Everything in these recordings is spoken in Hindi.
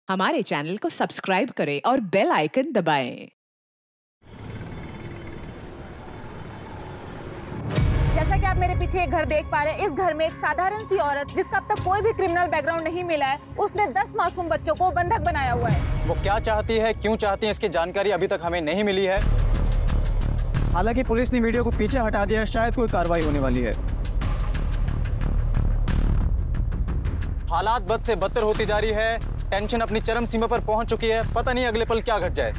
हमारे चैनल को सब्सक्राइब करें और बेल आइकन दबाएं। जैसा कि आप मेरे पीछे एक घर देख पा रहे हैं, इस घर में एक साधारण सी औरत जिसका अब तक कोई भी क्रिमिनल बैकग्राउंड नहीं मिला है, उसने 10 मासूम बच्चों को बंधक बनाया हुआ है। वो क्या चाहती है, क्यों चाहती है, इसकी जानकारी अभी तक हमें नहीं मिली है। हालांकि पुलिस ने वीडियो को पीछे हटा दिया, शायद कोई कार्रवाई होने वाली है। हालात बद से बदतर होती जा रही है, टेंशन अपनी चरम सीमा पर पहुंच चुकी है। पता नहीं अगले पल क्या घट जाए।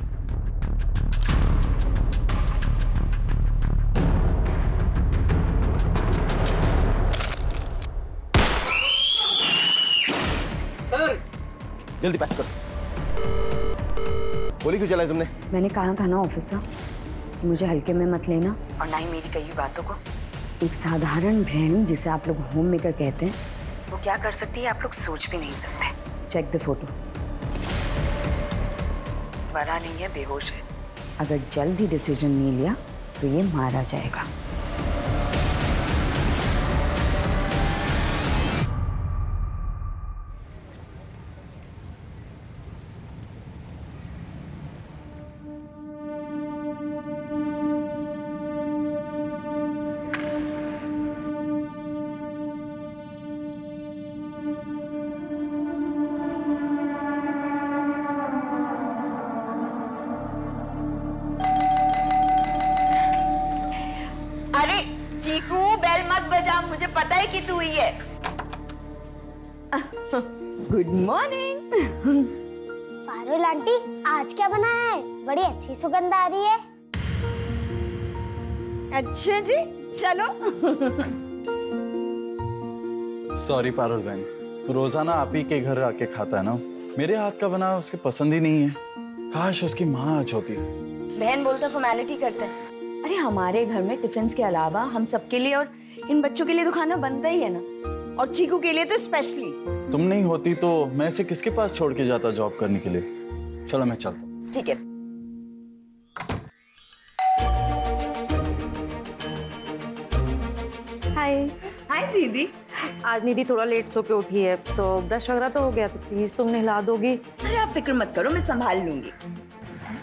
सर, जल्दी पैक करो। गोली क्यों चलाई तुमने? मैंने कहा था ना ऑफिसर कि मुझे हल्के में मत लेना और ना ही मेरी कई बातों को। एक साधारण गृहिणी जिसे आप लोग होम मेकर कहते हैं, वो क्या कर सकती है आप लोग सोच भी नहीं सकते। Check the photo. मरा नहीं है, बेहोश है। अगर जल्द ही डिसीजन नहीं लिया तो ये मारा जाएगा। चीकू, बेल मत बजा, मुझे पता है कि तू ही है। Good morning. पारुल आंटी, आज क्या बनाया है? बड़ी अच्छी सुगंध आ रही है। अच्छा जी, चलो। सॉरी पारुल बहन, रोजाना आप ही के घर आके खाता है ना, मेरे हाथ का बना उसके पसंद ही नहीं है। काश उसकी माँ आज होती। बहन बोलता फॉर्मेलिटी करता है। अरे हमारे घर में टिफिन के अलावा हम सबके लिए और इन बच्चों के लिए तो खाना बनता ही है ना, और चीकू के लिए तो स्पेशली। तुम नहीं होती तो मैं इसे किसके पास छोड़ के जाता जॉब करने के लिए। चलो मैं चलता हूँ। ठीक है। हाय। हाय दीदी। आज निधि थोड़ा लेट सो के उठी है, तो ब्रश वगैरह तो हो गया, तो प्लीज तुम नहला दोगी? अरे आप फिक्र मत करो, मैं संभाल लूंगी।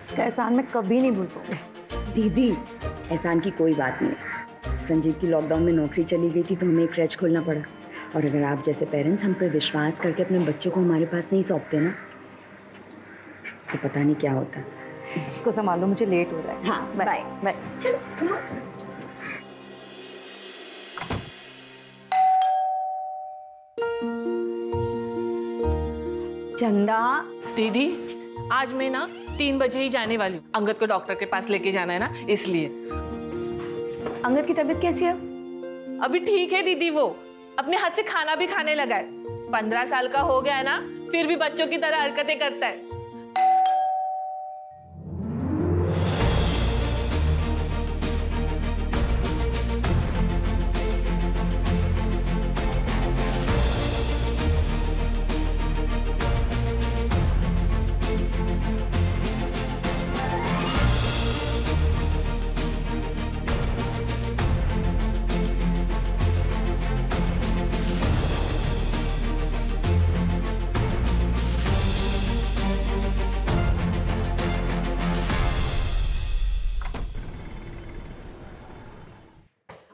इसका एहसान मैं कभी नहीं भूल पाऊंगी। दीदी, एहसान की कोई बात नहीं। संजीव की लॉकडाउन में नौकरी चली गई थी तो हमें एक क्रैच खोलना पड़ा, और अगर आप जैसे पेरेंट्स हम पर विश्वास करके अपने बच्चों को हमारे पास नहीं सौंपते ना, तो पता नहीं क्या होता। इसको संभालो, मुझे लेट हो रहा है। हाँ, बाय बाय। चलो come on। चंदा दीदी, आज मैं ना 3 बजे ही जाने वाली हूँ। अंगद को डॉक्टर के पास लेके जाना है ना, इसलिए। अंगद की तबीयत कैसी है? अभी ठीक है दीदी, वो अपने हाथ से खाना भी खाने लगा है। 15 साल का हो गया है ना, फिर भी बच्चों की तरह हरकतें करता है।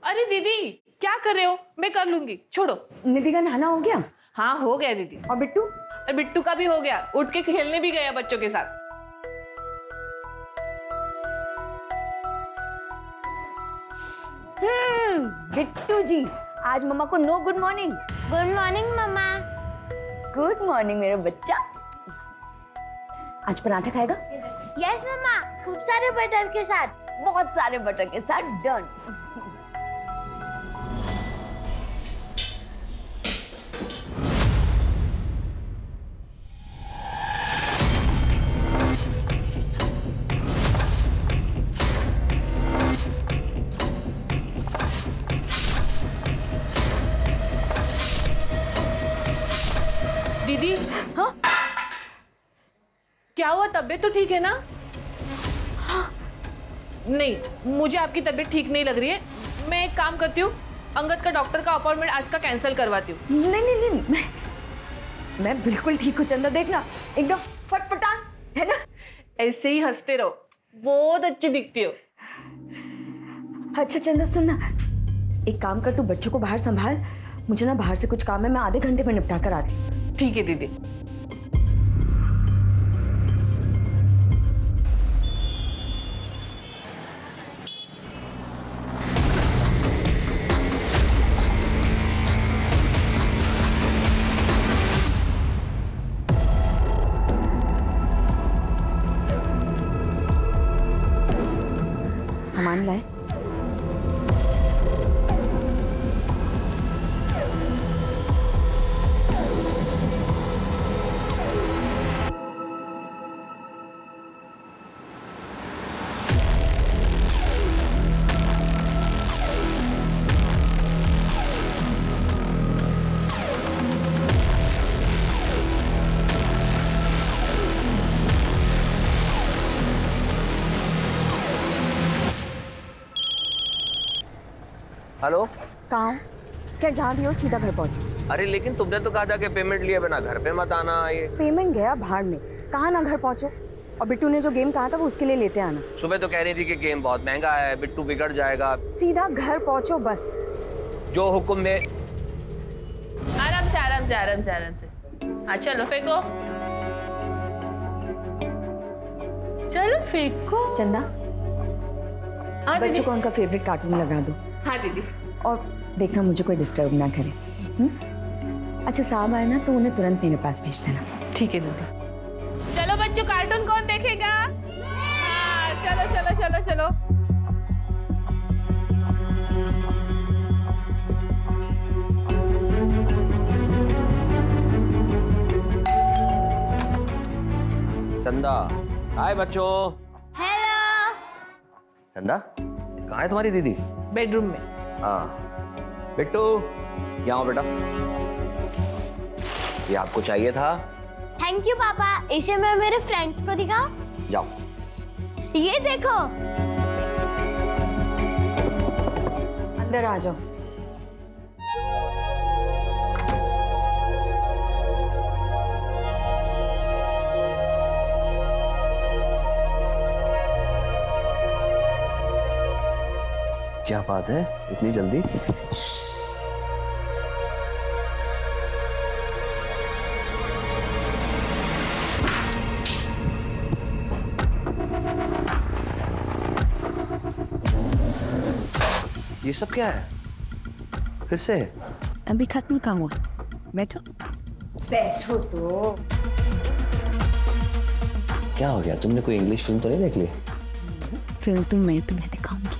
अरे दीदी, क्या कर रहे हो? मैं कर लूंगी, छोड़ो। निधि का नहाना हो गया? हाँ हो गया दीदी। और बिट्टू? और बिट्टू का भी हो गया, उठ के खेलने भी गया बच्चों के साथ। बिट्टू जी, आज मम्मा को no good morning. Good morning मम्मा। गुड मॉर्निंग मेरा बच्चा। आज पराठा खाएगा? यस मम्मा, खूब सारे बटर के साथ। बहुत सारे बटर के साथ। डन। दीदी, हाँ? क्या हुआ? तबीयत तो ठीक है ना? हाँ। नहीं, मुझे आपकी तबीयत ठीक नहीं लग रही है। मैं एक काम करती हूँ, अंगद का डॉक्टर का अपॉइंटमेंट आज का कैंसिल करवाती हूँ। नहीं नहीं नहीं, मैं बिल्कुल ठीक हूँ चंदा, देखना एकदम फटफटा है ना। ऐसे ही हंसते रहो, बहुत अच्छी दिखती हो। अच्छा चंदा सुनना, एक काम कर, तू बच्चों को बाहर संभाल, मुझे ना बाहर से कुछ काम है, मैं आधे घंटे में निपटा कर आती हूँ। ठीक है दीदी। सामान लाए? हेलो, कहाँ? क्या जहाँ भी हो सीधा घर पहुँचो। अरे लेकिन तुमने तो कहा था कि पेमेंट लिए बिना घर पे मत आना। ये पेमेंट गया भाड़ में, कहाँ ना घर पहुँचो। और बिट्टू ने जो गेम कहा था वो उसके लिए लेते आना। सुबह तो कह रही थी कि गेम बहुत महंगा है, बिट्टू बिगड़ जाएगा। सीधा घर पहुँचो बस। जो हुक्म में। आराम से आराम से आराम से आराम से। हाँ चलो फेंको, चलो फेंको। चंदा, बच्चों को उनका फेवरेट कार्टून लगा दो। हाँ दीदी। और देखना मुझे कोई डिस्टर्ब ना करे। अच्छा साहब आए ना तो उन्हें तुरंत मेरे पास भेज देना। ठीक है दीदी। चलो बच्चों, कार्टून कौन देखेगा? हाँ चलो चलो चलो चलो। चंदा, हाय बच्चों। हेलो। चंदा, कहाँ है तुम्हारी दीदी? बेडरूम में। हाँ बिट्टू, यहाँ आओ बेटा। ये आपको चाहिए था। थैंक यू पापा, इसे मैं मेरे फ्रेंड्स को दिखाऊं? जाओ। ये देखो। अंदर आ जाओ। क्या बात है, इतनी जल्दी? ये सब क्या है? फिर से? अभी खत्म कहाँ हुआ? बैठो। बैठो तो। क्या हो गया? तुमने कोई इंग्लिश फिल्म तो नहीं देख ली? फिल्म तो मैं तुम्हें दिखाऊंगी।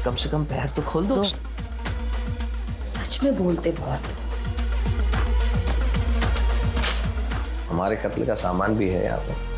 कम से कम पैर तो खोल दो। सच में बोलते बहुत। हमारे कत्ल का सामान भी है यहाँ पे।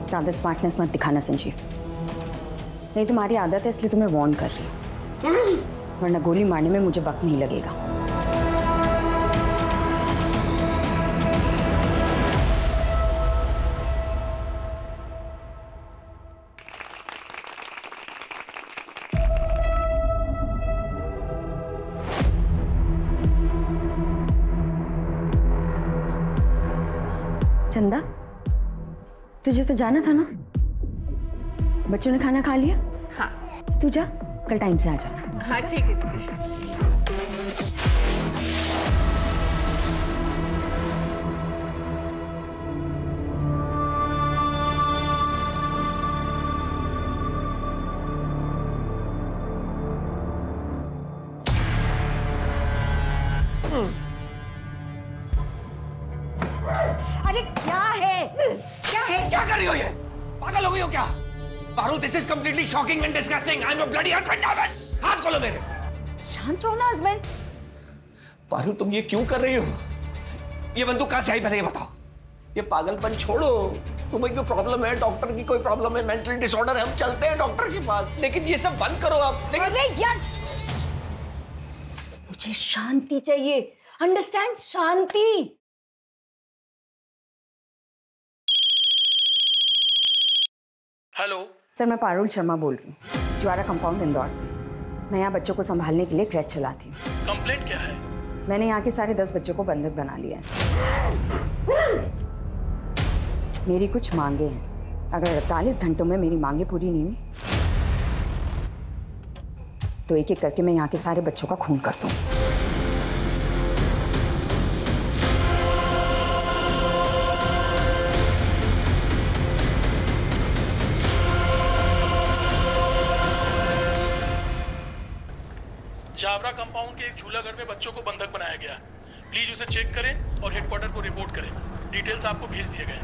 ज्यादा स्मार्टनेस मत दिखाना संजीव, नहीं तुम्हारी आदत है इसलिए तुम्हें वार्न कर रही हूँ, वरना गोली मारने में मुझे वक्त नहीं लगेगा। चंदा, तुझे तो जाना था ना? बच्चों ने खाना खा लिया? हाँ। तो तू जा, कल टाइम से आ जाना। हाँ ठीक है दीदी। अरे क्या है? क्या है? क्या कर रही हो ये? पागल हो गई हो क्या? Paru, this is completely shocking and disgusting. I'm a bloody unfit. हाथ खोलो मेरे। शांत रहो ना हस्बैंड। पारुल तुम ये क्यों कर रही हो? ये बंदूक कहाँ से आई पहले ये बताओ। ये पागलपन छोड़ो। तुम्हें कोई प्रॉब्लम है, डॉक्टर की कोई प्रॉब्लम है, मेंटल डिसऑर्डर है, हम चलते हैं डॉक्टर के पास, लेकिन ये सब बंद करो आप। अरे यार, मुझे शांति चाहिए, अंडरस्टैंड? शांति। हेलो सर, मैं पारुल शर्मा बोल रही हूँ, ज्वारा कंपाउंड इंदौर से। मैं यहाँ बच्चों को संभालने के लिए क्रैच चलाती हूँ। कंप्लेंट क्या है? मैंने यहाँ के सारे 10 बच्चों को बंधक बना लिया है। मेरी कुछ मांगे हैं, अगर 48 घंटों में मेरी मांगे पूरी नहीं हुई तो एक एक करके मैं यहाँ के सारे बच्चों का खून कर दूंगी। जावरा कंपाउंड के एक झूला घर में बच्चों को बंधक बनाया गया। प्लीज उसे चेक करें और हेडक्वार्टर को रिपोर्ट करें। डिटेल्स आपको भेज दिए गए।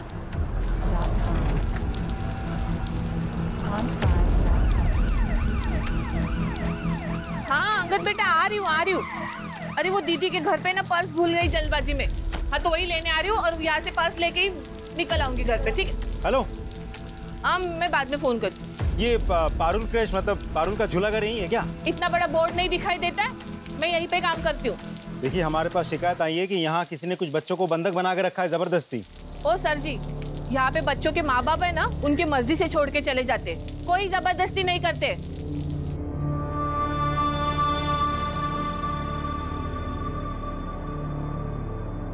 हाँ अंगद बेटा, आ रही हूँ। अरे वो दीदी के घर पे ना पर्स भूल गई जल्दबाजी में। हाँ तो वही लेने आ रही हूँ और यहाँ से पर्स लेके ही निकल आऊंगी घर पे, ठीक है? हेलो। हाँ मैं बाद में फोन करती हूँ। ये पारुल क्रैश मतलब पारुल का झूला घर यही है क्या? इतना बड़ा बोर्ड नहीं दिखाई देता है, मैं यहीं पे काम करती हूँ। देखिए, हमारे पास शिकायत आई है कि यहाँ किसी ने कुछ बच्चों को बंधक बना के रखा है जबरदस्ती। ओ सर जी, यहाँ पे बच्चों के माँ बाप है ना, उनकी मर्जी से छोड़ के चले जाते, कोई जबरदस्ती नहीं करते।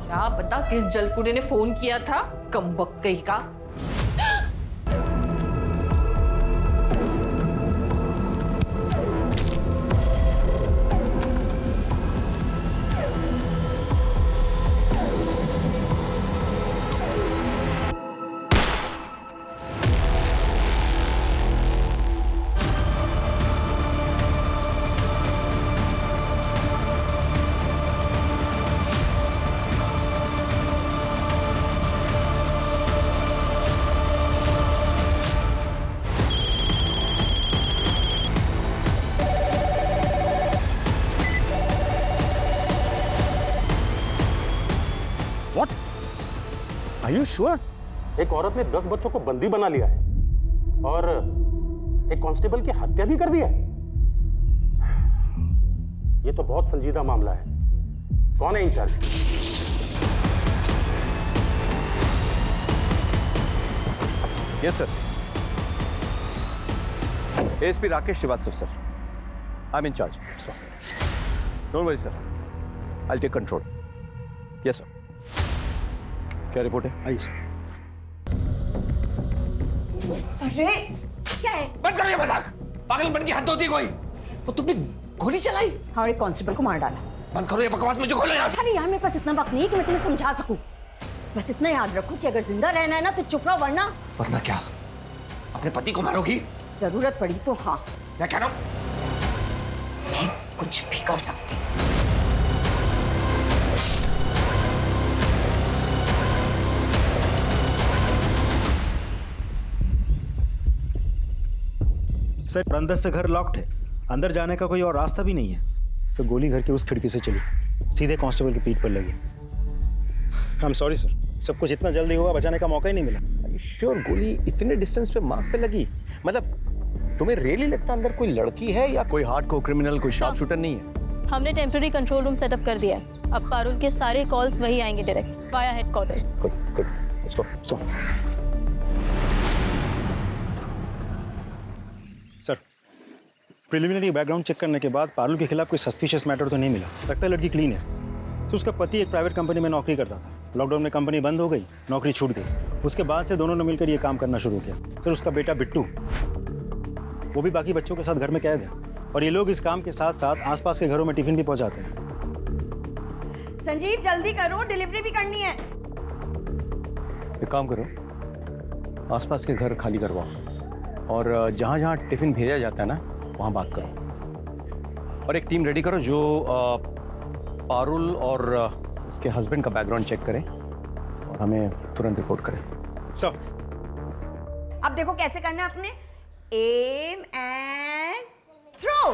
क्या पता किस जलकुड़े ने फोन किया था, कमबख्त कहीं का। Are you sure? एक औरत ने 10 बच्चों को बंदी बना लिया है और एक कांस्टेबल की हत्या भी कर दी है। ये तो बहुत संजीदा मामला है। कौन है incharge? Yes sir, ASP Rakesh Srivastava sir, I am incharge sir. Don't worry sir, I will take control. Yes sir. क्या रिपोर्ट है? आइए सर। अरे क्या है? बंद करो ये मजाक। पागलपन की हद होती है कोई। वो तुमने गोली चलाई और एक कांस्टेबल को मार डाला। बंद करो ये बकवास, मुझे खोलो यहाँ से। अरे यार, मेरे पास इतना वक्त नहीं है कि मैं तुम्हें समझा सकूं। बस इतना याद रखो कि अगर जिंदा रहना है ना तो चुप रहो, वरना क्या अपने पति को मारोगी? जरूरत पड़ी तो हाँ। मैं कह रहा हूँ मैं कुछ भी कर सकती हूँ। सर, अंदर से घर लॉक्ड है, अंदर जाने का कोई और रास्ता भी नहीं है। तो गोली घर की उस खिड़की से चली, सीधे कांस्टेबल की पीठ पर लगी। आई एम सॉरी सर, सब कुछ इतना जल्दी हुआ, बचाने का मौका ही नहीं मिला। श्योर गोली इतने डिस्टेंस पे मार्क पे लगी? मतलब तुम्हें रियली लगता अंदर कोई लड़की है या कोई हार्डकोर क्रिमिनल, कोई शार्प शूटर नहीं है? हमने टेम्पररी कंट्रोल रूम सेटअप कर दिया है। अब पारुल के सारे कॉल्स वही आएंगे direct via headquarter. Good good, let's go. Sir, preliminary background check करने के बाद पारुल के खिलाफ कोई सस्पिशियस मैटर तो नहीं मिला। लगता है लड़की क्लीन है। तो उसका पति एक प्राइवेट कंपनी में नौकरी करता था। लॉकडाउन में कंपनी बंद हो गई, नौकरी छूट गई। उसके बाद से दोनों ने मिलकर ये काम करना शुरू किया। सर, उसका बेटा बिट्टू, वो भी बाकी बच्चों के साथ घर में कैद है और ये लोग इस काम के साथ साथ आसपास के घरों में टिफिन भी पहुंचाते हैं। संजीव जल्दी करो, डिलीवरी भी करनी है। एक काम करो, आसपास के घर खाली करवाओ और जहाँ जहाँ टिफिन भेजा जाता है ना वहाँ बात करो। और एक टीम रेडी करो जो पारुल और उसके हस्बैंड का बैकग्राउंड चेक करें और हमें तुरंत रिपोर्ट करें। सब अब देखो कैसे करना है आपने। Aim and throw.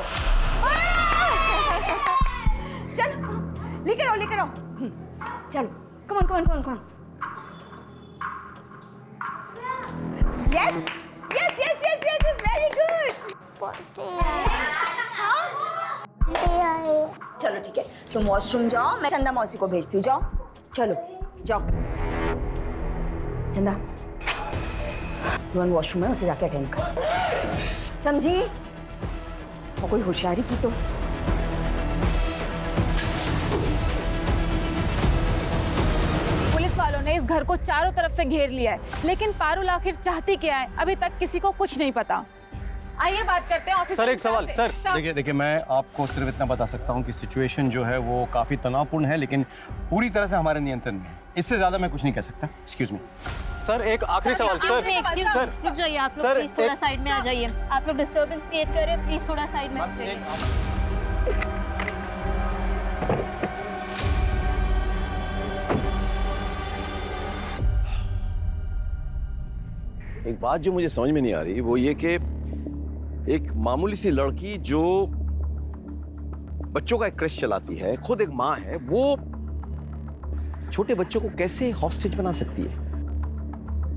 लेकर आओ लेकर आओ। चलो come on come on come on come on. Yes yes yes yes yes yes very good. चलो ठीक है, तुम वॉशरूम जाओ, मैं चंदा मौसी को भेजती हूँ। जाओ चलो जाओ। चंदा तुरंत वॉशरूम है, उसे जाके अटेंड कर, समझी? और कोई होशियारी की तो। पुलिस वालों ने इस घर को चारों तरफ से घेर लिया है, लेकिन पारुल आखिर चाहती क्या है अभी तक किसी को कुछ नहीं पता। आइए बात करते हैं ऑफिसर। सर एक सवाल सर, देखिए मैं आपको सिर्फ इतना बता सकता हूँ कि सिचुएशन जो है वो काफी तनावपूर्ण है, लेकिन पूरी तरह से हमारे नियंत्रण में है। इससे ज्यादा मैं कुछ नहीं कह सकता। एक्सक्यूज मी सर, एक आखिरी सवाल। सर रुक जाइए आप लोग, प्लीज थोड़ा साइड में आ जाइए। आप लोग डिस्टर्बेंस क्रिएट कर रहे हैं, प्लीज थोड़ा साइड में आ जाइए। एक बात जो मुझे समझ में नहीं आ रही वो ये कि एक मामूली सी लड़की जो बच्चों का एक क्रश चलाती है, खुद एक माँ है, वो छोटे बच्चों को कैसे हॉस्टेज बना सकती है?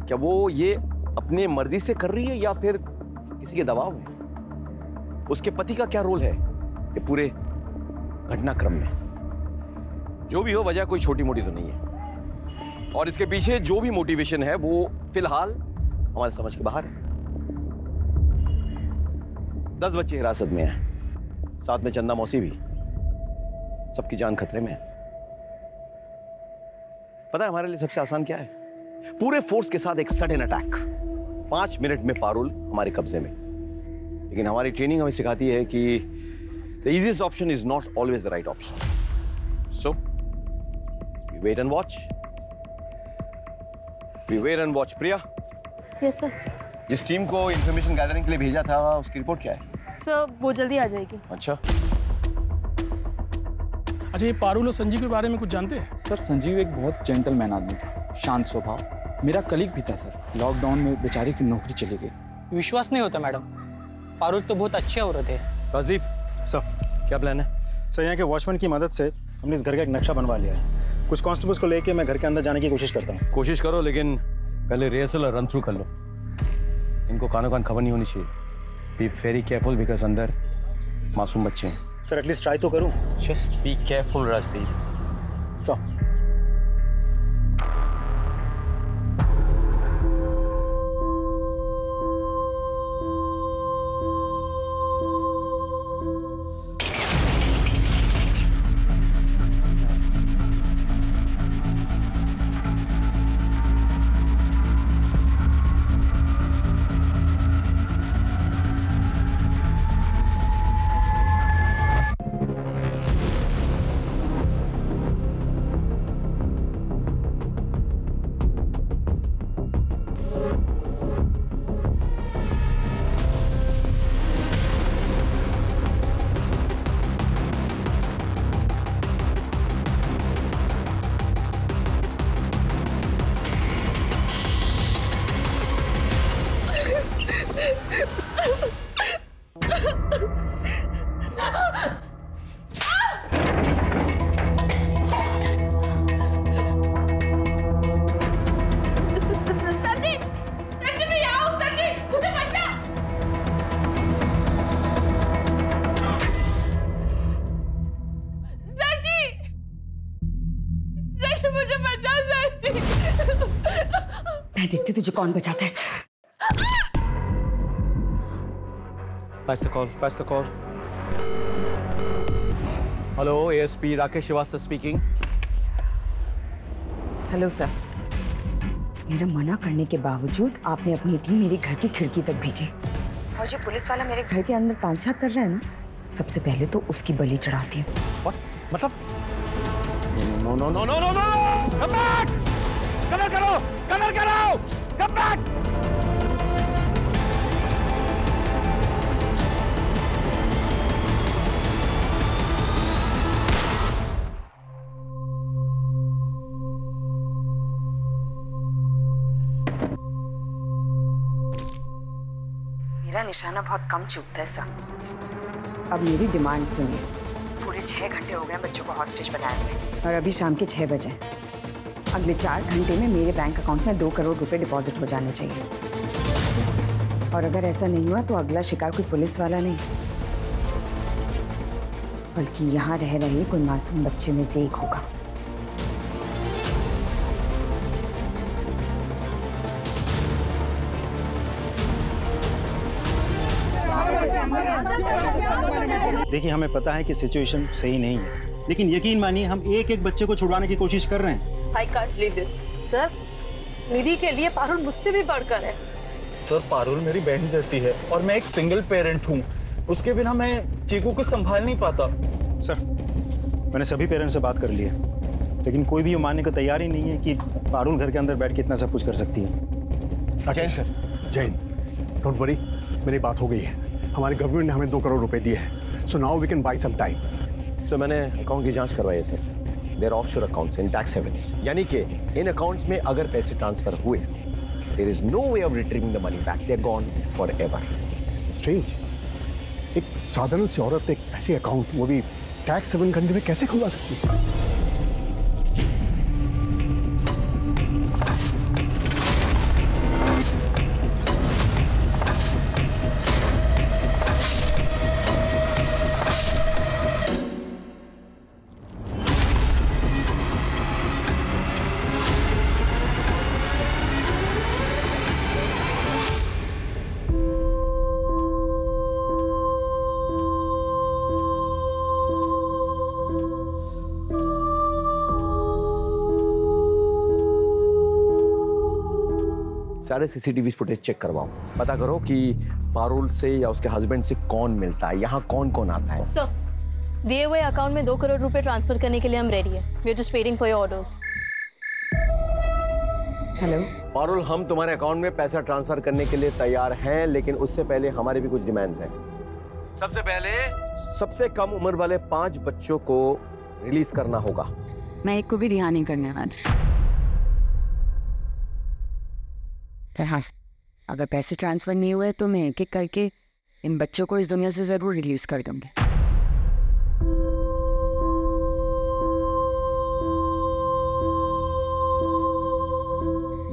क्या वो ये अपने मर्जी से कर रही है या फिर किसी के दबाव में? उसके पति का क्या रोल है ये पूरे घटनाक्रम में? जो भी हो, वजह कोई छोटी मोटी तो नहीं है, और इसके पीछे जो भी मोटिवेशन है वो फिलहाल हमारे समझ के बाहर है। 10 बच्चे हिरासत में हैं, साथ में चंदा मौसी भी, सबकी जान खतरे में है। पता है हमारे लिए सबसे आसान क्या है? पूरे फोर्स के साथ एक सडन अटैक, 5 मिनट में पारुल हमारे कब्जे में। लेकिन हमारी ट्रेनिंग हमें सिखाती है कि the easiest option is not always the right option. So we wait and watch, we wait and watch. Priya. Yes sir. जिस टीम को इंफॉर्मेशन गैदरिंग के लिए भेजा था उसकी रिपोर्ट क्या है? सर वो जल्दी आ जाएगी। अच्छा, ये पारुल और संजीव के बारे में कुछ जानते हैं? सर संजीव एक बहुत जेंटलमैन आदमी था, शांत स्वभाव, मेरा कलीग भी था सर। लॉकडाउन में बेचारे की नौकरी चली गई। विश्वास नहीं होता मैडम, पारुल तो बहुत अच्छी औरत है। राजीव सर क्या प्लान है? सर यहाँ के वॉचमैन की मदद से हमने इस घर का एक नक्शा बनवा लिया है। कुछ कांस्टेबल्स को लेके मैं घर के अंदर जाने की कोशिश करता हूँ। कोशिश करो, लेकिन पहले रिहर्सल और रन थ्रू कर लो। इनको कानो कान खबर नहीं होनी चाहिए। बी वेरी केयरफुल बिकॉज अंदर मासूम बच्चे हैं। सर एटलीस्ट ट्राई तो करूँ। Just be careful Rajdeep. Sir मैं देखती तुझे कौन बचाता है। Pass the call. Pass the call. Hello, ASP Rakesh Srivastava speaking. Hello sir, मेरा मना करने के बावजूद आपने अपनी टीम मेरे घर की खिड़की तक भेजी, और जो पुलिस वाला मेरे घर के अंदर तांछाक कर रहा है ना, सबसे पहले तो उसकी बलि चढ़ाती है। मतलब? No, no, no, no, no, no! Come back! Colour करो! कलर करो! Come back! मेरा निशाना बहुत कम चूकता है सर। अब मेरी डिमांड सुनिए। पूरे 6 घंटे हो गए बच्चों को हॉस्टेज बनाए हुए और अभी शाम के 6 बजे। अगले 4 घंटे में मेरे बैंक अकाउंट में 2 करोड़ रुपए डिपॉजिट हो जाने चाहिए। और अगर ऐसा नहीं हुआ तो अगला शिकार कोई पुलिस वाला नहीं, बल्कि यहाँ रह रहे कोई मासूम बच्चे में से एक होगा। देखिए, हमें पता है कि सिचुएशन सही नहीं है, लेकिन यकीन मानिए हम एक एक बच्चे को छुड़वाने की कोशिश कर रहे हैं। I can't believe this. Sir, Nidhi के लिए पारुल मुझसे भी बढ़कर है। सर, पारुल मेरी बहन जैसी है और मैं एक सिंगल पेरेंट हूँ। उसके बिना मैं चीकू को संभाल नहीं पाता। सर, मैंने सभी पेरेंट्स से बात कर ली है, लेकिन कोई भी ये मानने को तैयार ही नहीं है कि पारुल घर के अंदर बैठ के इतना सब कुछ कर सकती है। Jain sir, Jain, don't worry, मेरी बात हो गई है। हमारी गवर्नमेंट ने हमें 2 करोड़ रुपए दिए हैं, so now we can buy some time. Sir, मैंने अकाउंट की जांच करवाई है sir. There offshore accounts in tax havens, यानी कि इन अकाउंट्स में अगर पैसे ट्रांसफर हुए, there is no way of retrieving the money back, they are gone forever. Strange, एक साधारण सी औरत एक ऐसे अकाउंट, वो भी टैक्स हेवन कंट्री में, कैसे खुलवा सकती है? सारे सीसीटीवी फुटेज चेक करवाओ, पता करो कि पारुल से या उसके हस्बैंड से कौन मिलता है, यहाँ कौन कौन आता है। सर, दिए हुए अकाउंट में 2 करोड़ रुपए ट्रांसफर करने के लिए हम रेडी हैं। We are just waiting for your orders. Hello Parul, हम तुम्हारे अकाउंट में पैसा ट्रांसफर करने के लिए तैयार हैं, लेकिन उससे पहले हमारे भी कुछ डिमांड्स हैं। सबसे पहले सबसे कम उम्र वाले 5 बच्चों को रिलीज करना होगा। मैं एक को भी रिहा नहीं करने वाली। पर हाँ, अगर पैसे ट्रांसफर नहीं हुए तो मैं एक एक करके इन बच्चों को इस दुनिया से जरूर रिलीज कर दूंगी।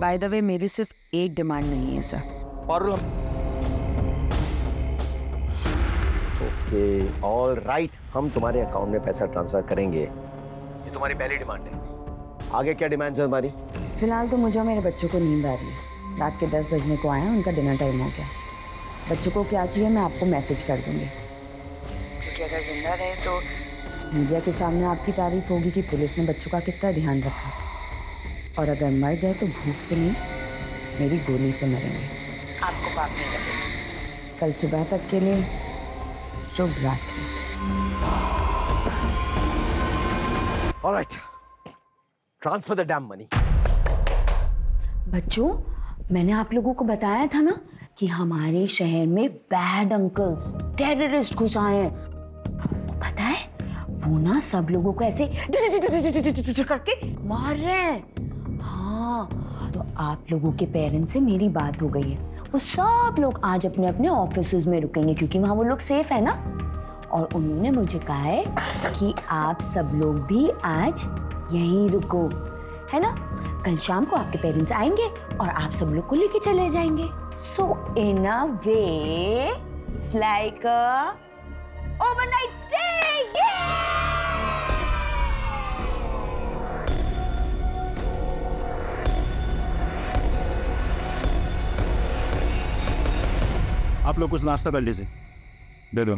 बाय द वे, मेरी सिर्फ एक डिमांड नहीं है sir. Parul, okay, all right, हम तुम्हारे अकाउंट में पैसा ट्रांसफर करेंगे। ये तुम्हारी पहली डिमांड है। आगे क्या डिमांड्स है तुम्हारी? फिलहाल तो मुझे मेरे बच्चों को नींद आ रही है। रात के 10 बजने को आए, उनका डिनर टाइम हो गया। बच्चों को क्या चाहिए मैं आपको मैसेज कर दूंगी, क्योंकि अगर जिंदा रहे तो मीडिया के सामने आपकी तारीफ होगी कि पुलिस ने बच्चों का कितना ध्यान रखा, और अगर मर गए तो भूख से नहीं, मेरी गोली से मरेंगे। आपको पाप नहीं लगेगा। कल सुबह तक के लिए शुभ रात्रि। Alright, transfer the dam money. बच्चों, मैंने आप लोगों को बताया था ना कि हमारे शहर में बैड अंकल्स, टेररिस्ट घुस आए हैं। पता है, वो ना सब लोगों को ऐसे करके मार रहे हैं। हाँ, तो आप लोगों के पेरेंट्स से मेरी बात हो गई है। वो सब लोग आज अपने अपने ऑफिसेज में रुकेंगे, क्योंकि वहाँ वो लोग सेफ है ना। और उन्होंने मुझे कहा है कि आप सब लोग भी आज यहीं रुको, है ना। कल शाम को आपके पेरेंट्स आएंगे और आप सब लोग को लेके चले जाएंगे। So in a way it's like a overnight stay. आप लोग कुछ नाश्ता कर लीजिए, दे दो।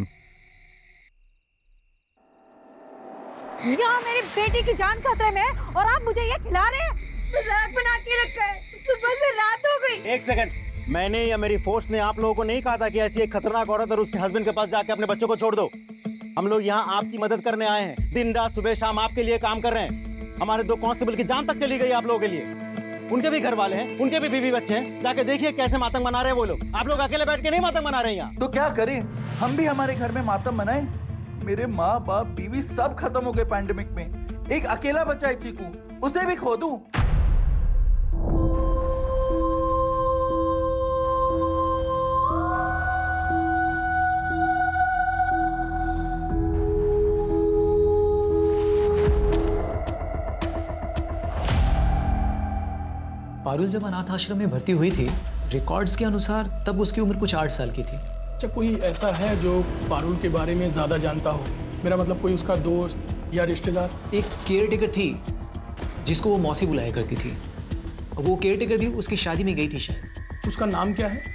यहाँ मेरी बेटी की जान खतरे में और आप मुझे ये खिला रहे हैं? मजाक बना के रखा है, सुबह से रात हो गई। एक सेकंड, मैंने या मेरी फोर्स ने आप लोगों को नहीं कहा था कि ऐसी एक खतरनाक औरत और उसके हस्बैंड के पास जाके अपने बच्चों को छोड़ दो। हम लोग यहाँ आपकी मदद करने आए हैं। दिन रात सुबह शाम आपके लिए काम कर रहे हैं। हमारे 2 कांस्टेबल की जान तक चली गई आप लोगों के लिए। उनके भी घर वाले हैं, उनके भी बीवी बच्चे हैं। जाके देखिए कैसे मातम मना रहे हैं वो लोग। आप लोग अकेले बैठ के नहीं मातम मना रहे हैं यहाँ। तो क्या करें, हम भी हमारे घर में मातम मनाएं? मेरे माँ बाप बीवी सब खत्म हो गए पैंडेमिक में। एक अकेला बच्चा है चीकू, उसे भी खो दूं? पारुल जब अनाथ आश्रम में भर्ती हुई थी, रिकॉर्ड्स के अनुसार तब उसकी उम्र कुछ 8 साल की थी। अच्छा, कोई ऐसा है जो पारुल के बारे में ज़्यादा जानता हो? मेरा मतलब कोई उसका दोस्त या रिश्तेदार? एक केयर टेकर थी जिसको वो मौसी बुलाया करती थी। वो केयर टेकर भी उसकी शादी में गई थी शायद। उसका नाम क्या है?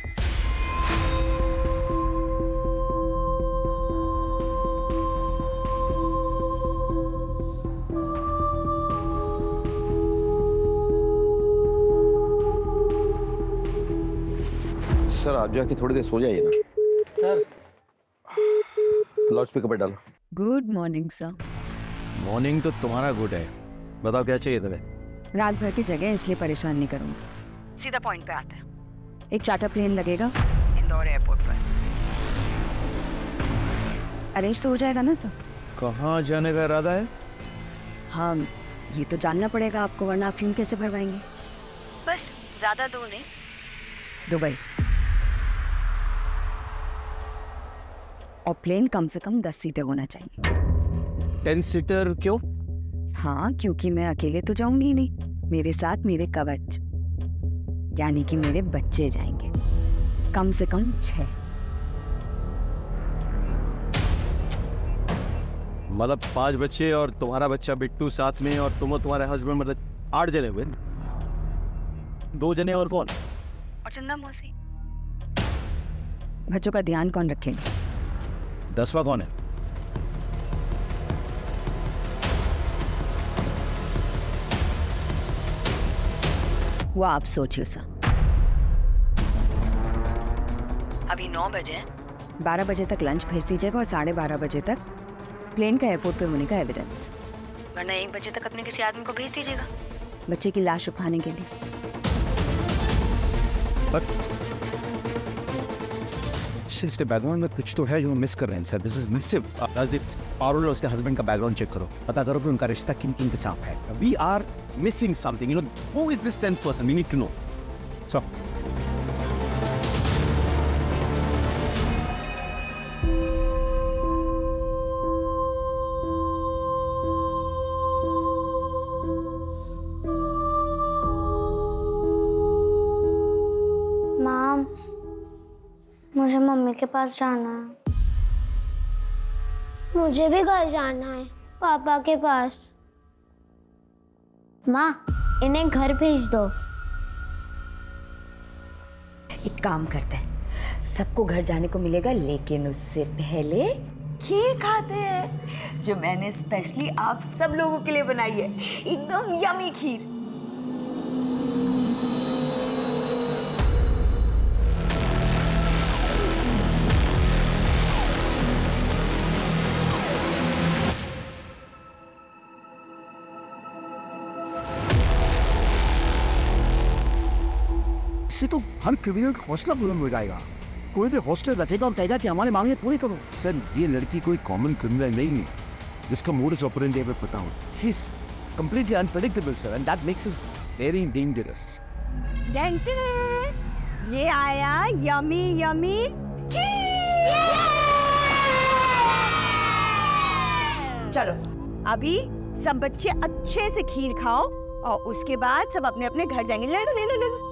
सर आप जाके थोड़ी देर सो जाइए ना। सर लाउड स्पीकर पे डालो। Good morning sir. मॉर्निंग तो तुम्हारा गुड है, बताओ क्या चाहिए तुम्हें? रात भर की जगह इसलिए परेशान नहीं करूँगा, सीधा पॉइंट पे आता है। एक चार्टर प्लेन लगेगा इंदौर एयरपोर्ट पर। अरेंज तो हो जाएगा ना सर? कहाँ जाने का इरादा है? हाँ ये तो जानना पड़ेगा आपको, वरना आप फ्यूम कैसे भरवाएंगे। बस ज़्यादा दूर नहीं, दुबई। और प्लेन कम से कम 10 सीटर होना चाहिए। 10 सीटर क्यों? हाँ क्योंकि मैं अकेले तो जाऊंगी नहीं, मेरे साथ मेरे कवच यानी कि मेरे बच्चे जाएंगे, कम से कम 6। मतलब 5 बच्चे और तुम्हारा बच्चा बिट्टू साथ में, और तुम और तुम्हारे हस्बैंड, मतलब 8 जने हुए। 2 जने और कौन? और चंदा मौसी। बच्चों का ध्यान कौन रखेगा? 10वां कौन है? वो आप सोचिए सर। अभी 9 बजे, 12 बजे तक लंच भेज दीजिएगा और 12:30 बजे तक प्लेन का एयरपोर्ट पे होने का एविडेंस, वरना 1 बजे तक अपने किसी आदमी को भेज दीजिएगा बच्चे की लाश उठाने के लिए। इसके बैकग्राउंड में कुछ तो है जो मिस कर रहे हैं sir. This is massive. Parul और उसके हस्बैंड का बैकग्राउंड चेक करो, पता करो कि उनका रिश्ता किन किन के साथ है। We are missing something, you know. Who is this 10th person? We need to know. So mom, मुझे मम्मी के पास जाना है। मुझे भी घर जाना है, पापा के पास। माँ, इन्हें घर भेज दो। एक काम करते हैं, सबको घर जाने को मिलेगा, लेकिन उससे पहले खीर खाते हैं जो मैंने स्पेशली आप सब लोगों के लिए बनाई है। एकदम यमी खीर। इससे तो हर क्रिमिनल का हौसला बुलंद हो जाएगा। कोई भी हॉस्टल रखेगा और कहेगा कि हमारी मांगे पूरी करो। सर ये लड़की कोई कॉमन क्रिमिनल नहीं है जिसका मोडस ऑपरेंडी हमें पता हो। He's completely unpredictable, sir, and that makes us very dangerous. ये आया यमी यमी चलो अभी सब बच्चे अच्छे से खीर खाओ और उसके बाद सब अपने अपने घर जाएंगे। ले लो ले लो ले लो।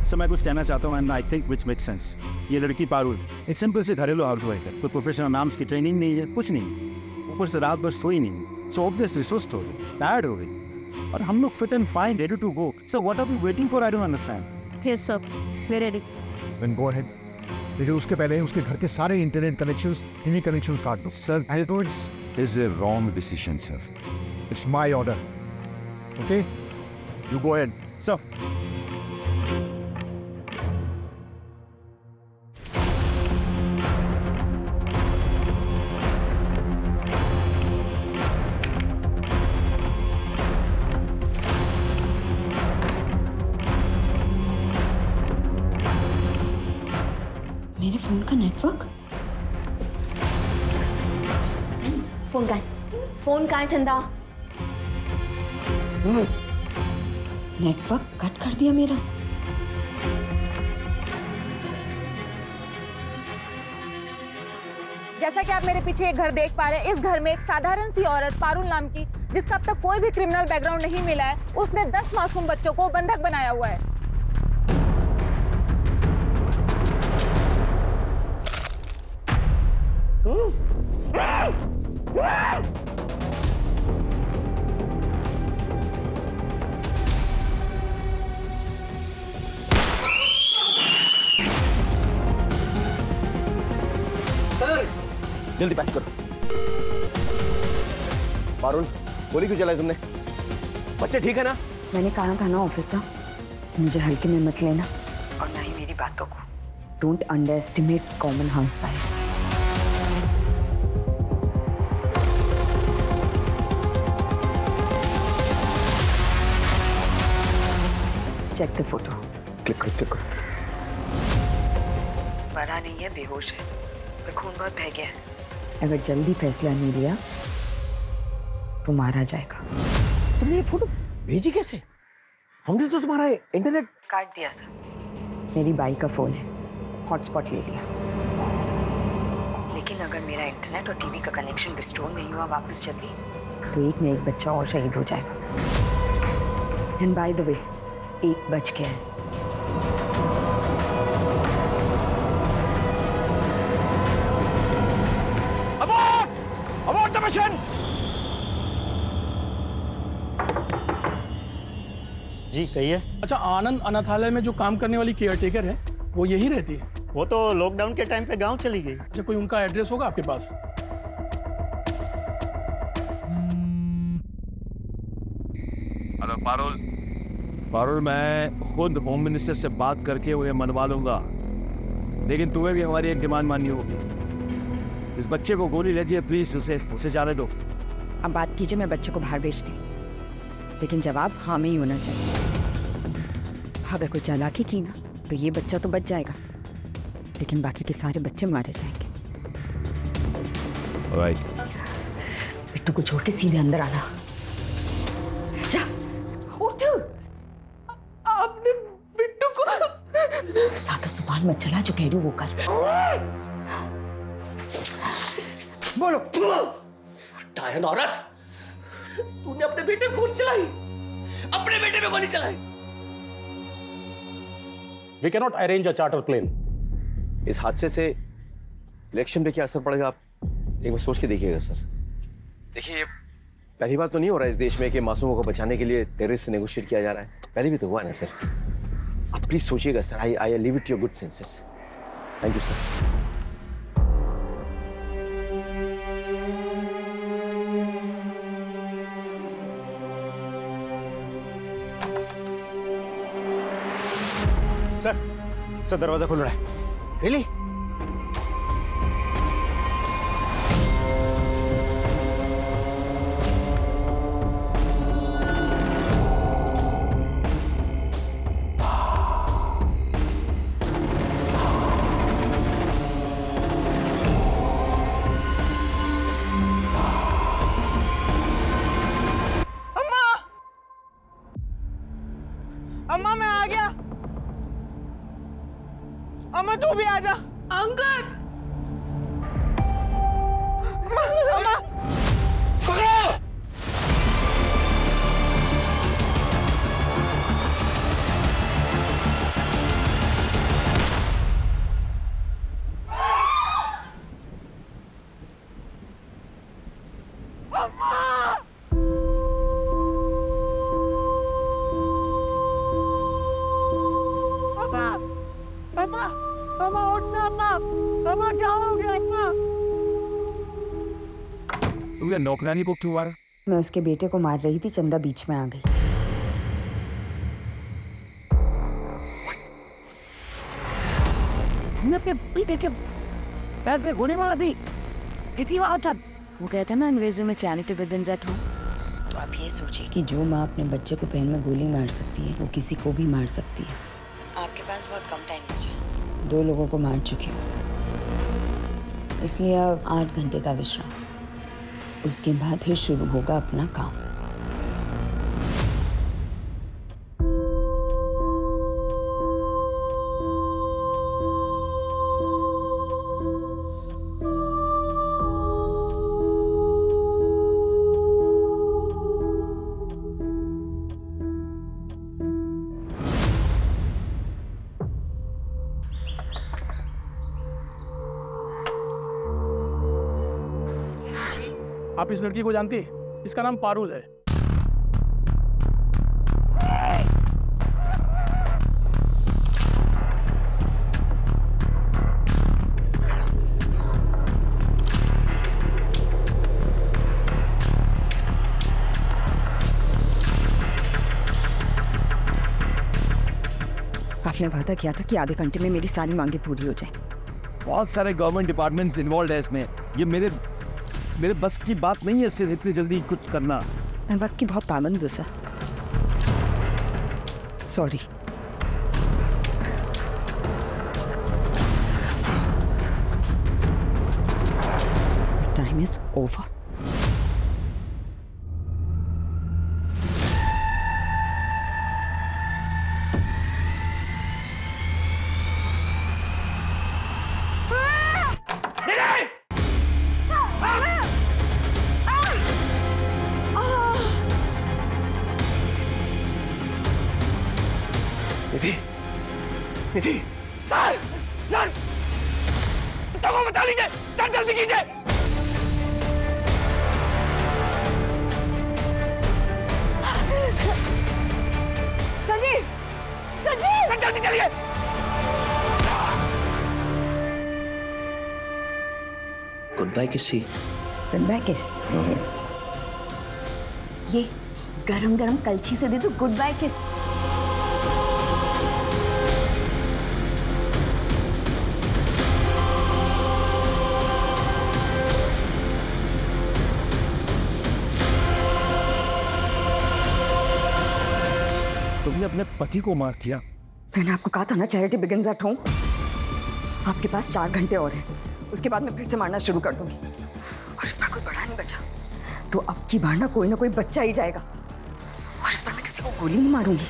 सर मैं कुछ कहना चाहता हूँ and I think which make sense. ये लड़की पारुल एक सिंपल से घरेलू हाउस वाइफ है, कोई प्रोफेशनल नाम्स की ट्रेनिंग नहीं है, कुछ नहीं। ऊपर से रात भर सोई नहीं, सो ऑब्वियसली सुस्त हो गई, टायर्ड हो गई, और हम लोग fit and fine, ready to go. Sir what are we waiting for? I don't understand. Yes sir, we are ready. Then go ahead, लेकिन उसके पहले उसके घर के सारे इंटरनेट कनेक्शंस, टीवी कनेक्शंस काट दो। Sir I know it's is a wrong decision sir. It's my order, okay? You go ahead sir. मेरे फोन का नेटवर्क? फोन कहाँ है? फोन कहाँ है चंदा? नेटवर्क कट कर दिया मेरा। जैसा कि आप मेरे पीछे एक घर देख पा रहे हैं, इस घर में एक साधारण सी औरत पारुल नाम की, जिसका अब तक कोई भी क्रिमिनल बैकग्राउंड नहीं मिला है, उसने 10 मासूम बच्चों को बंधक बनाया हुआ है। जल्दी पैच करो। पारुल, गोली क्यों चलाई तुमने? बच्चे ठीक है ना? मैंने कहा था ना ऑफिसर, मुझे हल्के में मत लेना और ना ही मेरी बातों को। Don't underestimate common housewife. Check the photo. Click करो, क्लिक करो। मरा नहीं है, बेहोश है, पर खून बहुत बह गया है। अगर जल्दी फैसला नहीं लिया तो मारा जाएगा। तुमने ये फोटो भेजी कैसे? हमने तो तुम्हारा इंटरनेट काट दिया था। मेरी बाई का फोन है, हॉटस्पॉट ले लिया। लेकिन अगर मेरा इंटरनेट और टीवी का कनेक्शन रिस्टोर नहीं हुआ वापस जल्दी, तो एक न एक बच्चा और शहीद हो जाएगा। एंड बाय द वे, 1 बज गया है। Abort the mission! जी कहिए। अच्छा, आनंद अनाथालय में जो काम करने वाली केयरटेकर है, वो यही रहती है? वो तो लॉकडाउन के टाइम पे गांव चली गई। अच्छा, कोई उनका एड्रेस होगा आपके पास? हेलो पारुल। पारुल, मैं खुद होम मिनिस्टर से बात करके उन्हें मनवा लूंगा, लेकिन तुम्हें भी हमारी एक डिमांड माननी होगी। इस बच्चे को गोली लगी है, प्लीज उसे जाने दो। अब बात कीजिए, मैं बच्चे को बाहर भेजती, लेकिन जवाब हाँ में ही होना चाहिए। अगर कोई चालाकी की ना तो ये बच्चा तो बच जाएगा, लेकिन बाकी के सारे बच्चे मारे जाएंगे। Alright. बिट्टू को छोड़ के सीधे अंदर आना। जा, उठ। आपने बिट्टू को सादा जुबान मत चला, जो कह रही हूँ वो कर। बोलो। डायन औरत, तूने अपने बेटे पे गोली चलाई, अपने बेटे पे गोली चलाई। We cannot arrange a charter plane. इस हादसे से इलेक्शन पे क्या असर पड़ेगा, आप एक बार सोच के देखिएगा सर। देखिए, पहली बात तो नहीं हो रहा है इस देश में कि मासूमों को बचाने के लिए टेररिस्ट से नेगोशिएट किया जा रहा है। पहले भी तो हुआ ना सर। आप प्लीज सोचिएगा sir. I leave it to your good senses. Thank you sir. Sir दरवाजा खुल रहा है। रियली? अम्मा मैं आ गया। अम्मा तू भी आ जा। अंकल। अम्मा पकड़ो। अम्मा उठना। अम्मा क्या हो गया अम्मा? तुमने नौकरानी को क्यों मारा? मैं उसके बेटे को मार रही थी, चंदा बीच में आ गई। अपने बेटे के पैर पे गोली मार दी। कितनी बार था? वो कहता है ना अंग्रेजी में चैरिटी विदिन एट होम। तो आप ये सोचिए कि जो माँ अपने बच्चे को पैर में गोली मार सकती है, वो किसी को भी मार सकती है। आपके पास बहुत कम टाइम बचा है। 2 लोगों को मार चुकी हूँ, इसलिए अब 8 घंटे का विश्राम। उसके बाद फिर शुरू होगा अपना काम। आप इस लड़की को जानती है? इसका नाम पारुल है। आपने वादा किया था कि आधे घंटे में मेरी सारी मांगे पूरी हो जाए। बहुत सारे गवर्नमेंट डिपार्टमेंट्स इन्वॉल्व है इसमें। ये मेरे बस की बात नहीं है सिर्फ इतनी जल्दी कुछ करना। मैं वक्त की बहुत पाबंद हूँ sir. Sorry. Time is over. Nidhi, sir, sir, तो बता लीजिए, सर जल्दी कीजिए। संजीव, संजीव, जल्दी चलिए। गुड बाय किसी। गुड बाय किस। ये गरम गरम कलछी से दे दो गुड बाय किस। तुमने अपने पति को मार दिया। मैंने आपको कहा था ना चैरिटी बिगिंस एट होम। आपके पास 4 घंटे और हैं। उसके बाद मैं फिर से मारना शुरू कर दूंगी और इस बार कोई बड़ा नहीं बचा तो अब की बार ना कोई बच्चा ही जाएगा और इस बार मैं किसी को गोली नहीं मारूंगी।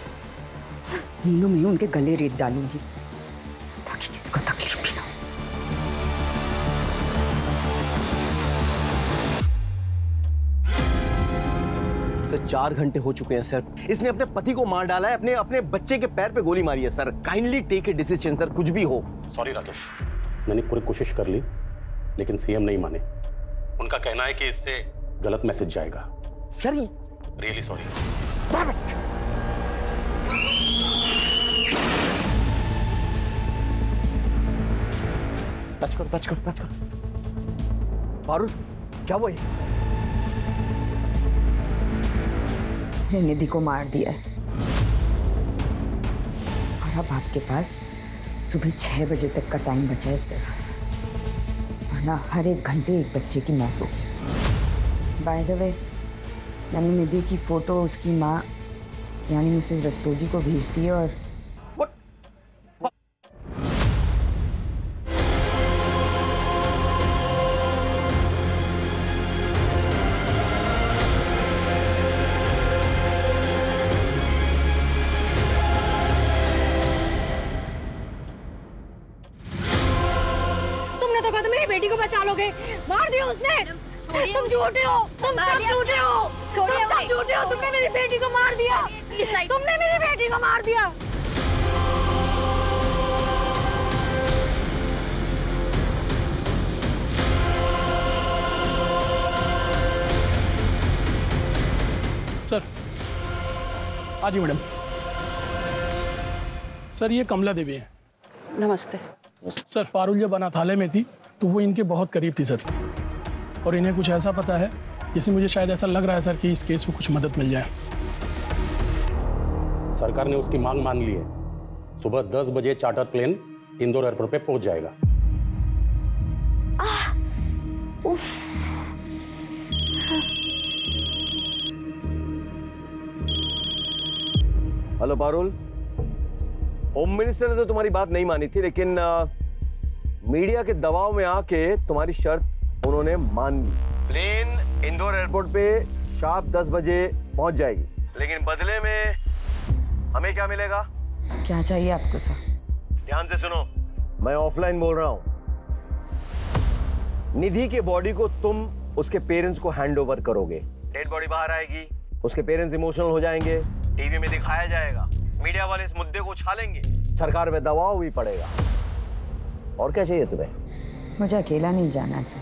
नींदों में उनके गले रेत डालूंगी ताकि किसी को तकलीफ भी ना हो। सर 4 घंटे हो चुके हैं सर। इसने अपने पति को मार डाला है, अपने बच्चे के पैर पे गोली मारी है sir. Kindly take a decision sir, कुछ भी हो। सॉरी राकेश, मैंने पूरी कोशिश कर ली लेकिन सीएम नहीं माने। उनका कहना है कि इससे गलत मैसेज जाएगा। Sir really sorry. टच करो। पारुल, क्या हुआ? मैंने निधि को मार दिया है और अब आपके पास सुबह 6 बजे तक का टाइम बचा है सिर्फ, वरना हर 1 घंटे एक बच्चे की मौत होगी। बाय द वे, मैंने निधि की फोटो उसकी माँ यानी मिसेस रस्तोगी को भेज दी है और बेटी को बचा लोगे, मार दिया उसने। तुम झूठे हो, तुम सब झूठे हो, तुम सब झूठे हो। तुमने मेरी बेटी को मार दिया, तुमने मेरी बेटी को मार दिया। सर, हाँ जी मैडम। सर ये कमला देवी है। नमस्ते। सर पारुल जब अनाथालय में थी तो वो इनके बहुत करीब थी सर, और इन्हें कुछ ऐसा पता है जिससे मुझे शायद ऐसा लग रहा है सर कि इस केस में कुछ मदद मिल जाए। सरकार ने उसकी मांग मान ली है। सुबह 10 बजे चार्टर प्लेन इंदौर एयरपोर्ट पे पहुंच जाएगा। हेलो पारुल, होम मिनिस्टर ने तो तुम्हारी बात नहीं मानी थी, लेकिन मीडिया के दबाव में आके तुम्हारी शर्त उन्होंने मान ली। प्लेन इंदौर एयरपोर्ट पे शार्प 10 बजे पहुंच जाएगी, लेकिन बदले में हमें क्या मिलेगा? क्या चाहिए आपको सर? ध्यान से सुनो, मैं ऑफलाइन बोल रहा हूं। निधि के बॉडी को तुम उसके पेरेंट्स को हैंड ओवर करोगे। डेड बॉडी बाहर आएगी, उसके पेरेंट्स इमोशनल हो जाएंगे, टीवी में दिखाया जाएगा, मीडिया वाले इस मुद्दे को उछालेंगे, सरकार में दबाव भी पड़ेगा। और क्या चाहिए तुम्हें? मुझे अकेला नहीं जाना है सर।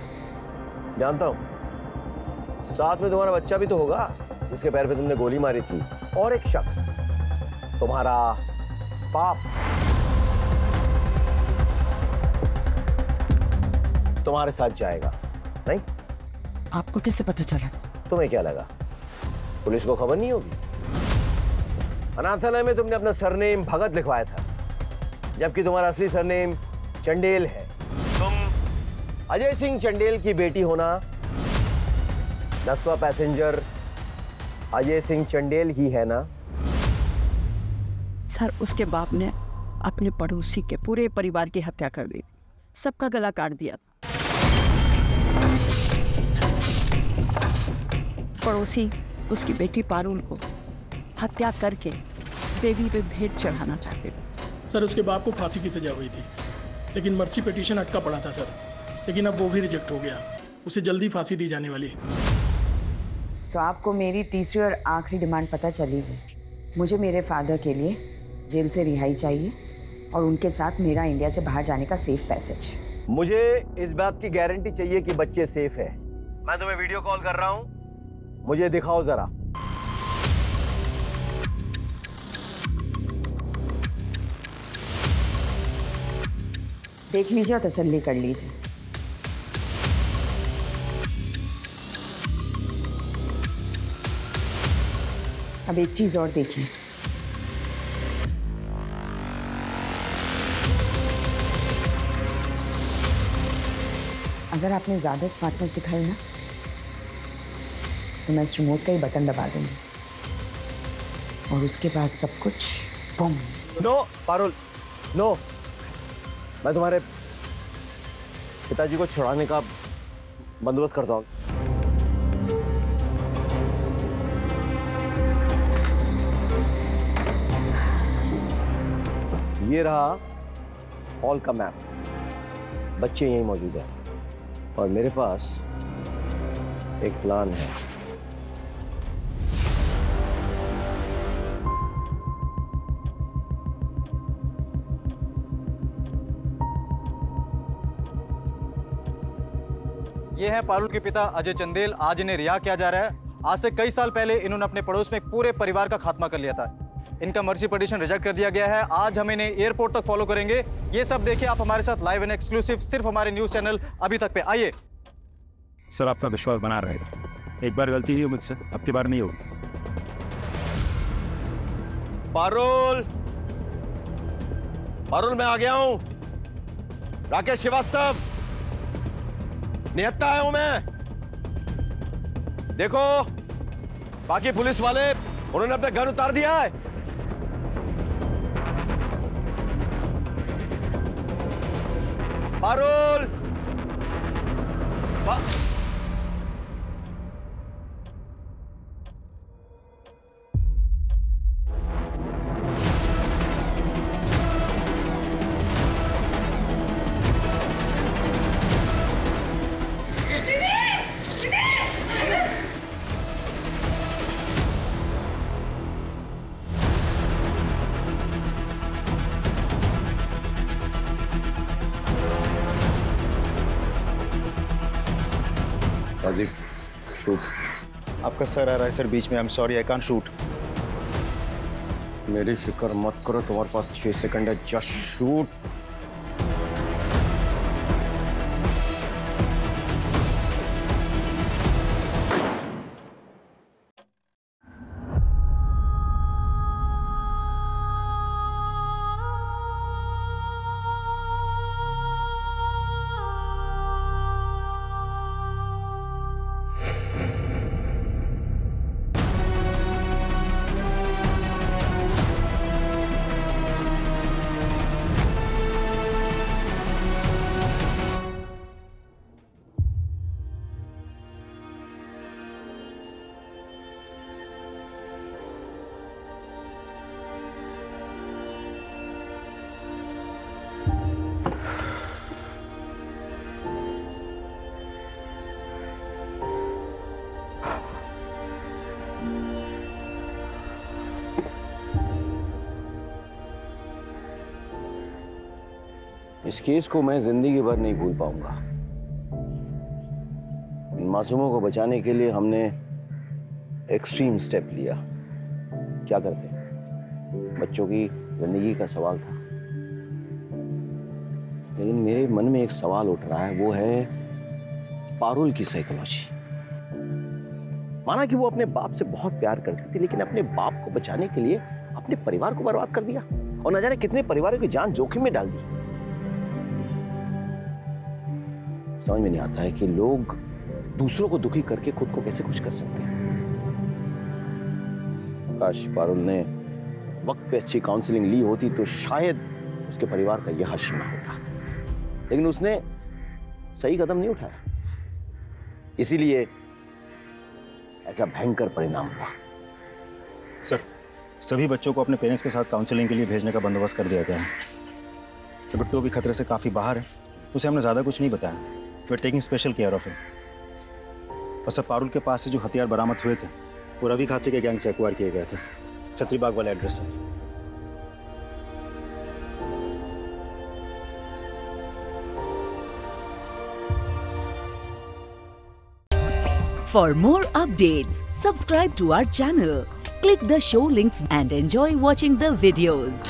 जानता हूं, साथ में तुम्हारा बच्चा भी तो होगा जिसके पैर पे तुमने गोली मारी थी, और एक शख्स, तुम्हारा बाप, तुम्हारे साथ जाएगा। नहीं? आपको कैसे पता चला? तुम्हें क्या लगा पुलिस को खबर नहीं होगी? अनाथालय में तुमने अपना सरनेम भगत लिखवाया था, जबकि तुम्हारा असली सरनेम चंडेल है। तुम अजय सिंह चंडेल की बेटी होना, 10वां पैसेंजर अजय सिंह चंडेल ही है ना? सर, उसके बाप ने अपने पड़ोसी के पूरे परिवार की हत्या कर दी, सबका गला काट दिया। पड़ोसी उसकी बेटी पारुल को हत्या करके देवी पे भेंट चढ़ाना चाहते थे। सर, उसके बाप को फांसी की सजा हुई थी, लेकिन मर्सी पिटीशन अटका पड़ा था सर, लेकिन अब वो भी रिजेक्ट हो गया। उसे जल्दी फांसी दी जाने वाली है। तो आपको मेरी तीसरी और आखिरी डिमांड पता चली है। मुझे मेरे फादर के लिए जेल से रिहाई चाहिए और उनके साथ मेरा इंडिया से बाहर जाने का सेफ पैसेज। मुझे इस बात की गारंटी चाहिए कि बच्चे सेफ है। मैं तुम्हें वीडियो कॉल कर रहा हूं, मुझे दिखाओ जरा। देख लीजिए और तसल्ली कर लीजिए। अब एक चीज और देखिए, अगर आपने ज्यादा स्मार्टनेस दिखाई ना, तो मैं इस रिमोट का ही बटन दबा दूंगी और उसके बाद सब कुछ बूम। No Parul, no. मैं तुम्हारे पिताजी को छुड़ाने का बंदोबस्त करता हूँ। ये रहा हॉल का मैप, बच्चे यहीं मौजूद हैं और मेरे पास एक प्लान है। ये है पारुल के पिता अजय चंदेल। आज इन्हें रिहा किया जा रहा है। आज से कई साल पहले इन्होंने अपने पड़ोस में एक पूरे परिवार का खात्मा कर लिया था। इनका मर्सी पिटीशन रिजेक्ट कर दिया गया है। आज हम इन्हें एयरपोर्ट तक फॉलो करेंगे। ये सब देखिए आप हमारे साथ लाइव एंड एक्सक्लूसिव सिर्फ हमारे न्यूज चैनल अभी तक पे। आइए। सर, आपका विश्वास बना रहेगा। एक बार गलती हुई मुझसे, अब की बार नहीं होगी। पारुल, पारुल मैं आ गया हूं। राकेश श्रीवास्तव, निहत्था आया हूं मैं। देखो, बाकी पुलिस वाले उन्होंने अपने गन उतार दिया है। पारुल, शूट। आपका सर आ रहा है सर बीच में। I am sorry, I can't shoot. मेरी फिक्र मत करो, तुम्हारे पास 6 सेकंड है। Just shoot. इस केस को मैं जिंदगी भर नहीं भूल पाऊंगा। इन मासूमों को बचाने के लिए हमने एक्सट्रीम स्टेप लिया। क्या करते, बच्चों की जिंदगी का सवाल था, लेकिन मेरे मन में एक सवाल उठ रहा है, वो है पारुल की साइकोलॉजी। माना कि वो अपने बाप से बहुत प्यार करती थी, लेकिन अपने बाप को बचाने के लिए अपने परिवार को बर्बाद कर दिया और न जाने कितने परिवारों की जान जोखिम में डाल दी। समझ में नहीं आता है कि लोग दूसरों को दुखी करके खुद को कैसे खुश कर सकते हैं। काश पारुल ने वक्त पे अच्छी काउंसलिंग ली होती तो शायद उसके परिवार का यह हश्र ना होता, लेकिन उसने सही कदम नहीं उठाया, इसीलिए ऐसा भयंकर परिणाम हुआ। सर, सभी बच्चों को अपने पेरेंट्स के साथ काउंसलिंग के लिए भेजने का बंदोबस्त कर दिया गया है। सर, बिट्टू भी खतरे से काफ़ी बाहर है, उसे हमने ज़्यादा कुछ नहीं बताया। We are taking special care of him. और सर, पारुल के पास से जो हथियार बरामद हुए थे वो रवि खात्री के गैंग से एक्वायर किए गए थे, छतरीबाग वाले एड्रेस से। For more updates, subscribe to our channel, click the show links and enjoy watching the videos.